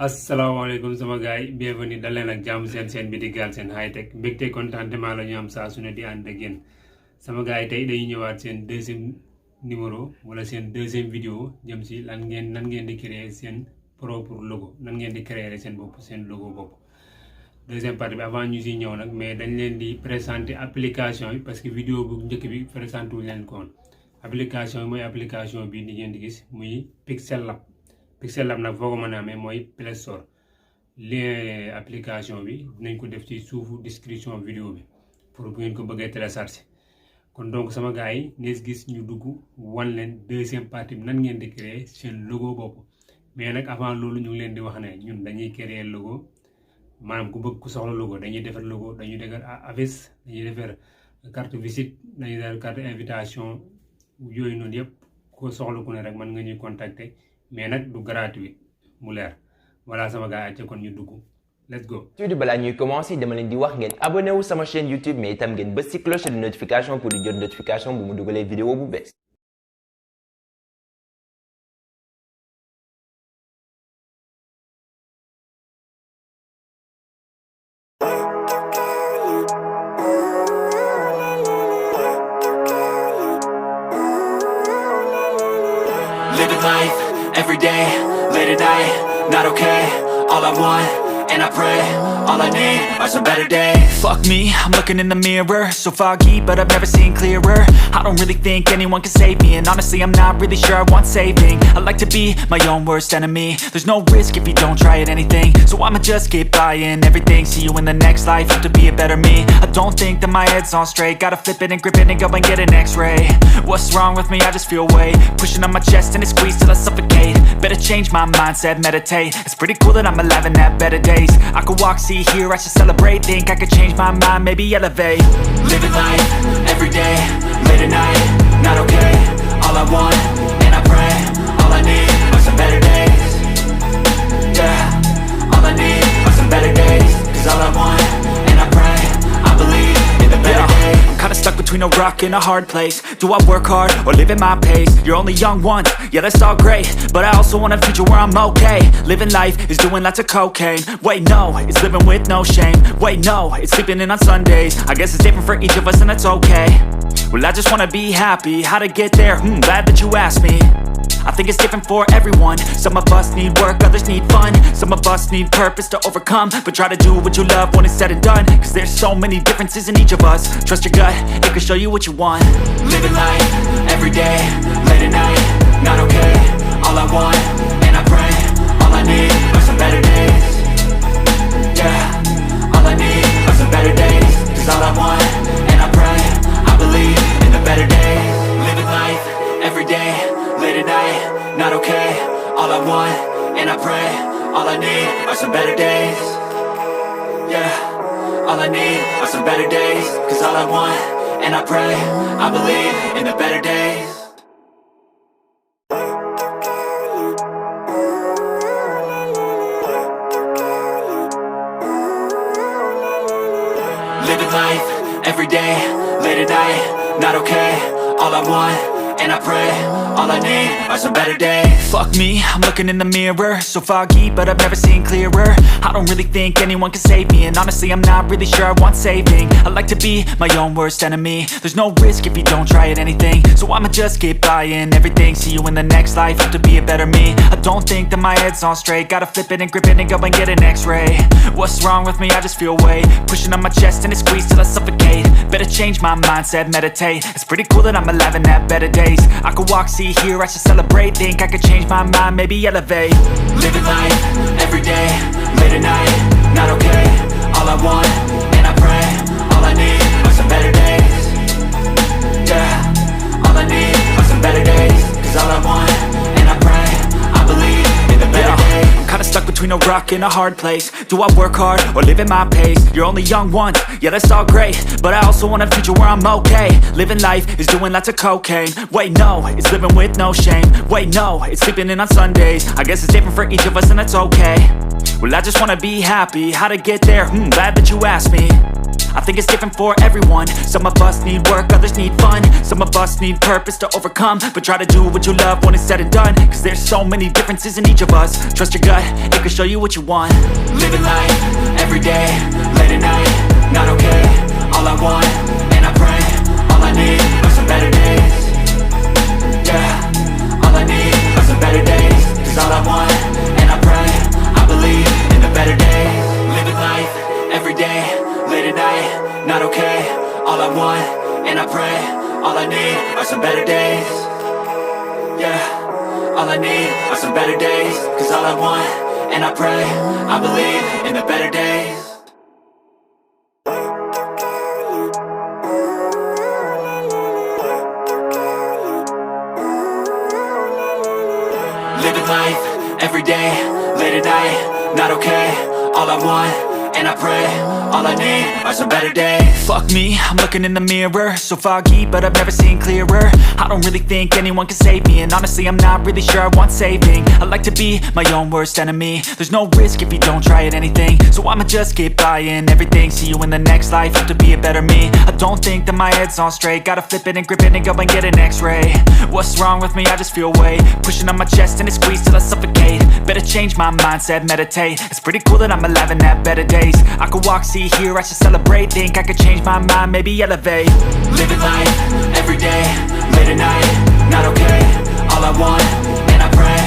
asalaamaaleykum sama gars yi bienvenue dal leen ak jàmm seen chaîne bi di Galsen high tech mbégte contentement la ñu am saa su ne di ànd ak yéen sama gars yi tey dañuy ñëwaat seen deuxième numéro wala seen deuxième vidéo jëm si nan ngeen di créer seen propre logo nan ngeen di créer seen bopp seen logo bopp. Deuxième partie bi avant ñu si ñëw nag mais dañ leen di présenter application yi parce que vidéo bu njëkk bi présenté wu leen ko woon application yi mooy application bi di ngeen di gis muy pixellab nag foo ko mën a amee mooy Play Store lien application bi dinañ ko def ci suufu description vidéo bi pour bu ngeen ko bëggee télécharger kon donc sama gars yi nees gis ñu dugg wan leen deuxième partie bi nan ngeen di créer seen logo bopp. Mais nag avant loolu ñu ngi leen di wax ne ñun dañuy créer logo maanaam ku bëgg ku soxla logo dañuy defar logo dañuy defar avis dañuy defar carte visite dañuy defar carte invitation yooyu noonu yëpp ko soxla ku ne rek mën nga ñuy contacter. Mais nag du gratuit mu leer voilà sama gars yi kon ñu dugg let's go. tuuti balaa ñuy commencer dama leen di wax ngeen abonné wu sama chaîne YouTube mais itam ngeen bës ci cloche de notification pour di jot notification bu mu dugalee vidéo bu bees. Living life every day, late at night, not okay. All I want, and I pray, all I need are some better days. Fuck me, I'm looking in the mirror, so foggy, but I've never seen clearer. I don't really think anyone can save me, and honestly I'm not really sure I want saving. I like to be my own worst enemy. There's no risk if you don't try at anything, so I'ma just keep buying everything. See you in the next life, have to be a better me. I don't think that my head's on straight, gotta flip it and grip it and go and get an x-ray. What's wrong with me? I just feel weight pushing on my chest and it squeezes till I suffocate. Better change my mindset, meditate. It's pretty cool that I'm alive and have better days. I could walk, see, hear, I should celebrate. Think I could change my mind, maybe elevate. Living life, every day, late at night, not okay. All I want, and I pray, all I need are some better days. Yeah, all I need are some better days. Cause all I want, and I pray, I believe in the better days. I'm kinda stuck between a rock and a hard place. Do I work hard or live at my pace? You're only young once, yeah that's all great, but I also want a future where I'm okay. Living life is doing lots of cocaine. Wait no, it's living with no shame. Wait no, it's sleeping in on Sundays. I guess it's different for each of us and that's okay. Well I just wanna be happy, how to get there? Glad that you asked me. I think it's different for everyone. Some of us need work, others need fun. Some of us need purpose to overcome. But try to do what you love when it's said and done. Cause there's so many differences in each of us. Trust your gut, it can show you what you want. Living life, every day, late at night, not okay. All I want, and I pray, all I need are some better days. Yeah, all I need are some better days. Cause all I want, and I pray, I believe in the better days. Living life, every day, late at night, not okay. All I want, and I pray, all I need are some better days. Yeah, all I need are some better days. Cause all I want, and I pray, I believe in the better days. Living life, every day, late at night, not okay. All I want, and I pray, all I need are some better days. Fuck me, I'm looking in the mirror, so foggy, but I've never seen clearer. I don't really think anyone can save me, and honestly I'm not really sure I want saving. I like to be my own worst enemy. There's no risk if you don't try at anything, so I'ma just keep buying everything. See you in the next life, have to be a better me. I don't think that my head's on straight, gotta flip it and grip it and go and get an x-ray. What's wrong with me? I just feel weight pushing on my chest and it squeezes till I suffocate. Better change my mindset, meditate. It's pretty cool that I'm alive and have better days. I could walk, see, hear, I should celebrate. Think I could change my mind, maybe elevate. Living life, every day, late at night, not okay. All I want, and I pray, all I need are some better days. Yeah, all I need are some better days. Cause all I want, and I pray, I believe in the better days. I'm kinda stuck between a rock and a hard place. Do I work hard or live at my pace? You're only young once, yeah that's all great, but I also want a future where I'm okay. Living life is doing lots of cocaine. Wait no, it's living with no shame. Wait no, it's sleeping in on Sundays. I guess it's different for each of us and that's okay. Well I just wanna be happy, how to get there? Glad that you asked me. I think it's different for everyone. Some of us need work, others need fun. Some of us need purpose to overcome. But try to do what you love when it's said and done, cause there's so many differences in each of us. Trust your gut, it can show you what you want. Living life, everyday, late at night, not okay. All I want, and I pray, all I need are some better days. Yeah, all I need are some better days. Cause all I want, and I pray, I believe in the better days. Living life, everyday, late at night, not okay. All I want, and I pray, all I need are some better days. Yeah, all I need are some better days. Cause all I want, and I pray, I believe in the better days. Living life, everyday, late at night, not okay. All I want, and I pray, all I need are some better days. Fuck me, I'm looking in the mirror, so foggy, but I've never seen clearer. I don't really think anyone can save me, and honestly I'm not really sure I want saving. I like to be my own worst enemy. There's no risk if you don't try at anything, so I'ma just keep buying everything. See you in the next life, have to be a better me. I don't think that my head's on straight, gotta flip it and grip it and go and get an x-ray. What's wrong with me? I just feel weight pushing on my chest and it squeezes till I suffocate. Better change my mindset, meditate. It's pretty cool that I'm alive and have better days. I could walk, see, hear, I should celebrate. Think I could change my mind, maybe elevate. Living life, everyday, late at night, not okay. All I want, and I pray,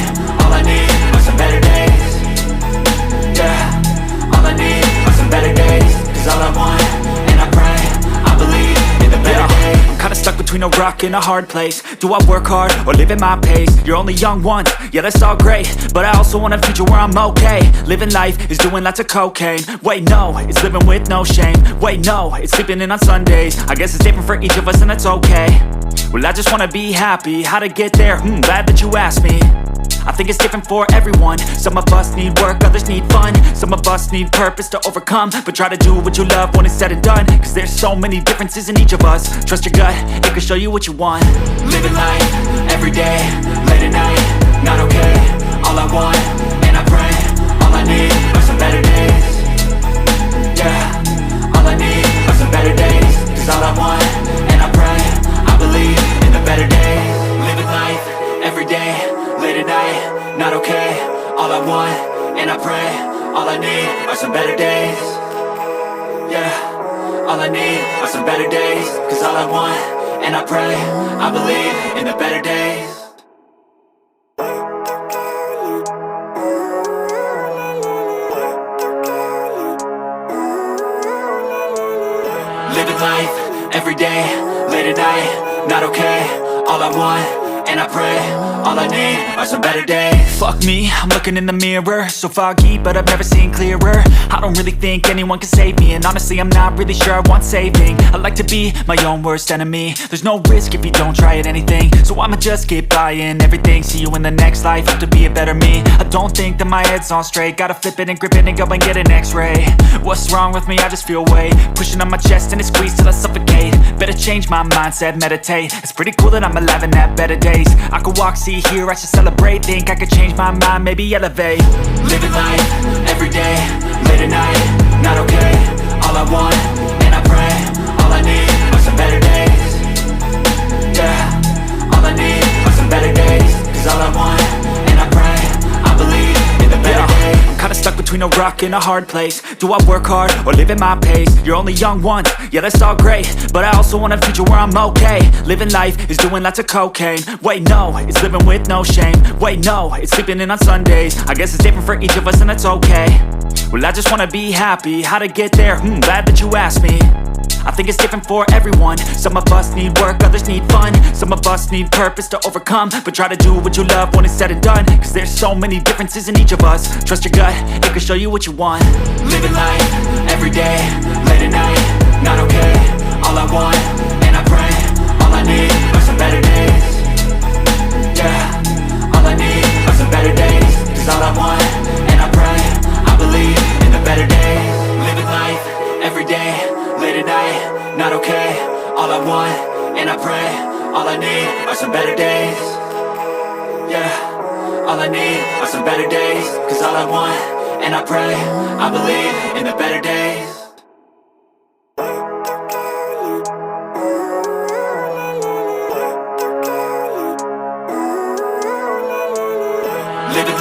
all I need are some better days. Yeah, all I need are some better days. Cause all I want, and I pray, I believe in the better days. I'm kinda stuck between a rock and a hard place. Do I work hard or live at my pace? You're only young once, yeah that's all great, but I also want a future where I'm okay. Living life is doing lots of cocaine. Wait no, it's living with no shame. Wait no, it's sleeping in on Sundays. I guess it's different for each of us and that's okay. Well I just wanna be happy, how to get there? Glad that you asked me. I think it's different for everyone. Some of us need work, others need fun. Some of us need purpose to overcome. But try to do what you love when it's said and done, cause there's so many differences in each of us. Trust your gut, it can show you what you want. Living life, everyday, late at night, not okay. All I want, and I pray, all I need are some better days. Yeah, all I need are some better days. Cause all I want, and I pray, I believe in the better days. Living life, everyday, late at night, not okay. All I want, and I pray, all I need are some better days. Yeah, all I need are some better days. Cause all I want, and I pray, I believe in the better days. Living life, everyday, late at night, not okay. All I want, and I pray, all I need are some better days. Fuck me, I'm looking in the mirror, so foggy, but I've never seen clearer. I don't really think anyone can save me, and honestly I'm not really sure I want saving. I like to be my own worst enemy. There's no risk if you don't try at anything, so I'ma just keep buying everything. See you in the next life, have to be a better me. I don't think that my head's on straight, gotta flip it and grip it and go and get an x-ray. What's wrong with me? I just feel weight pushing on my chest and it squeezes till I suffocate. Better change my mindset, meditate. It's pretty cool that I'm alive and have better days. I could walk, see, hear, I should celebrate. Think I could change my mind, maybe elevate. Living life, everyday, late at night, not okay. All I want, and I pray, all I need are some better days. Yeah, all I need are some better days. Cause all I want, and I pray, I believe in the better days. I'm kinda stuck between a rock and a hard place. Do I work hard or live at my pace? You're only young once, yeah that's all great, but I also want a future where I'm okay. Living life is doing lots of cocaine. Wait no, it's living with no shame. Wait no, it's sleeping in on Sundays. I guess it's different for each of us and that's okay. Well I just wanna be happy, how to get there? Glad that you asked me. I think it's different for everyone. Some of us need work, others need fun. Some of us need purpose to overcome. But try to do what you love when it's said and done, cause there's so many differences in each of us. Trust your gut, it can show you what you want. Living life, everyday, late at night, not okay. All I want, and I pray, all I need are some better days. Yeah, all I need are some better days. Cause all I want, and I pray, I believe in the better days. Living life, everyday, late at night, not okay. All I want, and I pray, all I need are some better days. Yeah, all I need are some better days. Cause all I want, and I pray, I believe in the better days.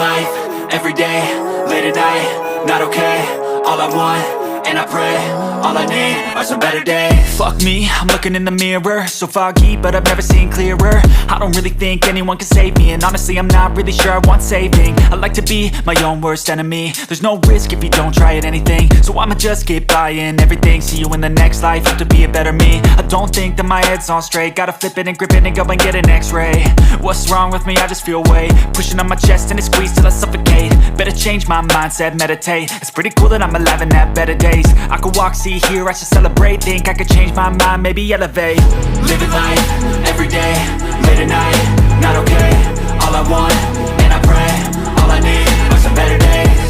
life, every day, late at night, not okay. All I want, and I pray, all I need are some better days. Fuck me, I'm looking in the mirror, so foggy, but I've never seen clearer. I don't really think anyone can save me, and honestly I'm not really sure I want saving. I like to be my own worst enemy. There's no risk if you don't try at anything, so I'ma just keep buying everything. See you in the next life, have to be a better me. I don't think that my head's on straight, gotta flip it and grip it and go and get an x-ray. What's wrong with me? I just feel weight pushing on my chest and it squeezes till I suffocate. Better change my mindset, meditate. It's pretty cool that I'm alive and have better days. I could walk, see, hear, I should celebrate. Think I could change my mind, maybe elevate. Living life, every day, late at night, not okay. All I want, and I pray, all I need are some better days.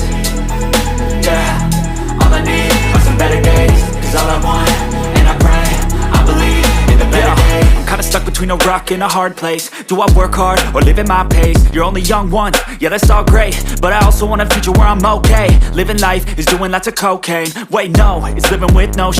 Yeah, all I need are some better days. Cause all I want, and I pray, I believe in the better days. I'm kinda stuck between a rock and a hard place. Do I work hard or live at my pace? You're only young once, yeah that's all great, but I also want a future where I'm okay. Living life is doing lots of cocaine. Wait no, it's living with no